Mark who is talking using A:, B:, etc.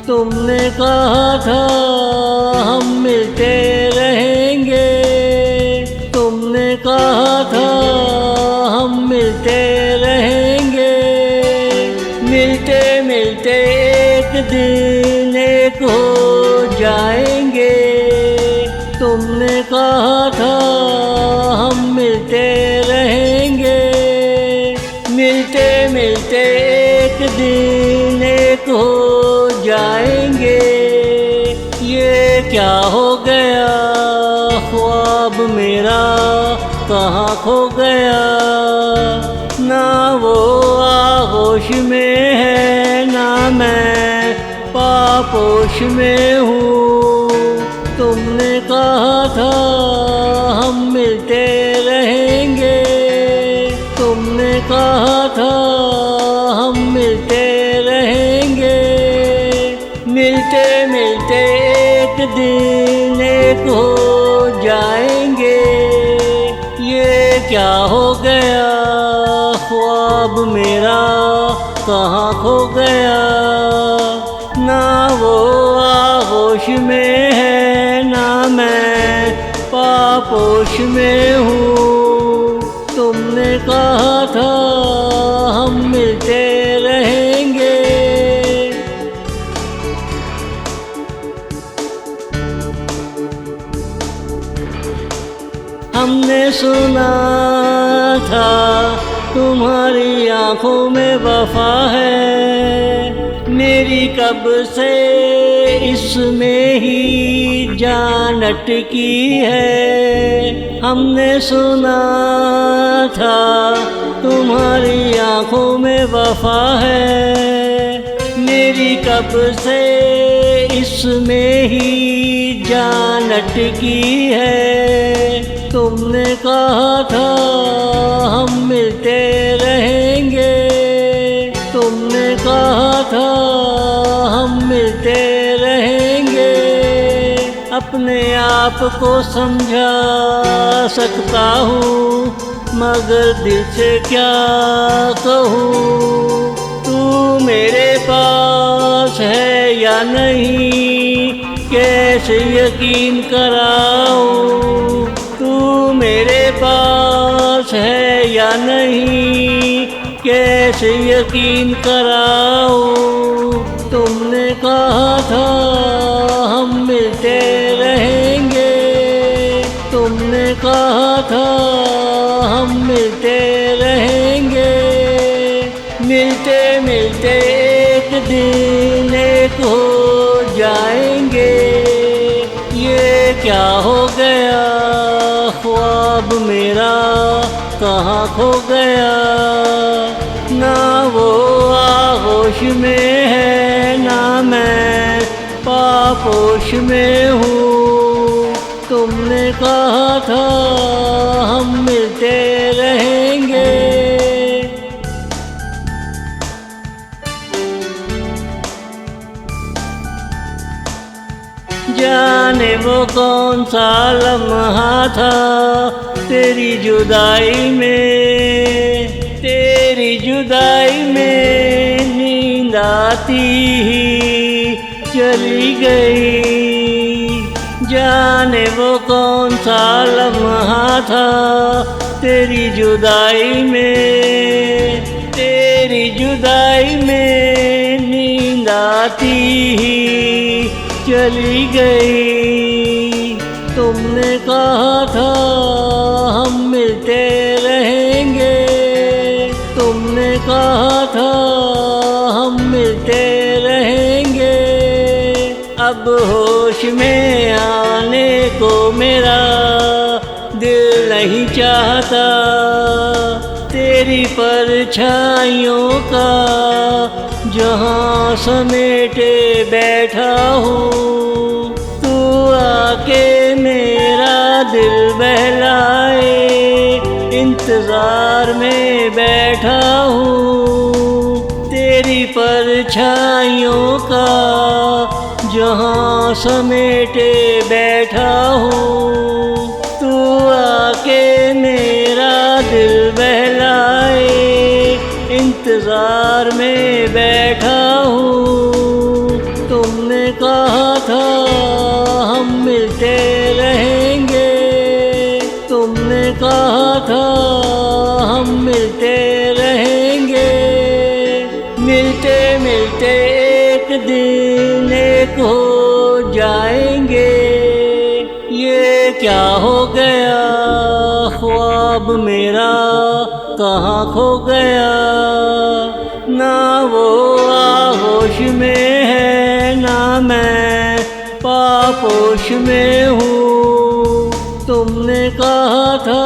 A: तुमने कहा था हम मिलते रहेंगे, तुमने कहा था हम मिलते रहेंगे। मिलते मिलते एक दिन एक हो जाएंगे। तुमने कहा था हम मिलते रहेंगे। मिलते मिलते एक दिन एक हो जाएंगे। ये क्या हो गया ख्वाब मेरा कहाँ खो गया। ना वो आगोश में है ना मैं पापोश में हूँ। तुमने कहा था हम मिलते रहेंगे, तुमने कहा था हम मिलते रहेंगे। मिलते मिलते एक दिन एक हो जाएंगे। ये क्या हो गया ख्वाब मेरा कहाँ खो गया। ना वो आगोश में है ना मैं पापोश में हूँ। तुमने कहा था हम मिलते रहेंगे। हमने सुना था तुम्हारी आंखों में वफा है। मेरी कब से इसमें ही जान अटकी है। हमने सुना था तुम्हारी आंखों में वफा है। मेरी कब से इसमें ही जान अटकी है। तुमने कहा था हम मिलते रहेंगे, तुमने कहा था हम मिलते रहेंगे। अपने आप को समझा सकता हूँ मगर दिल से क्या कहूँ। तू मेरे पास है या नहीं कैसे यकीन कराऊँ। तू मेरे पास है या नहीं कैसे यकीन कराऊँ। तुमने कहा था हम मिलते रहेंगे, तुमने कहा था हम मिलते रहेंगे। मिलते मिलते एक दिन एक हो जाएंगे। ये क्या हो गया ख्वाब मेरा कहाँ खो गया। ना वो आगोश में है ना मैं पापोश में हूँ। तुमने कहा था हम मिलते रहेंगे। जाने वो कौन सा लम्हा था तेरी जुदाई में, तेरी जुदाई में नींद आती ही चली गई। जाने वो कौन सा लम्हा था तेरी जुदाई में, तेरी जुदाई में नींद आती ही चली गई। तुमने कहा था हम मिलते रहेंगे, तुमने कहा था हम मिलते रहेंगे। अब होश में आने को मेरा दिल नहीं चाहता। तेरी परछाइयों का जहाँ समेटे बैठा हूँ। तू आके मेरा दिल बहलाए इंतज़ार में बैठा हूँ। तेरी परछाइयों का जहाँ समेटे बैठा हूँ। तू आके मेरा दिल बहलाए इंतज़ार में बैठा हूँ। तुम तुमने कहा था हम मिलते रहेंगे, मिलते मिलते एक दिन एक हो जाएंगे। ये क्या हो गया ख्वाब मेरा कहाँ खो गया, ना वो आगोश में है ना मैं पापोश में हूँ। तुमने कहा था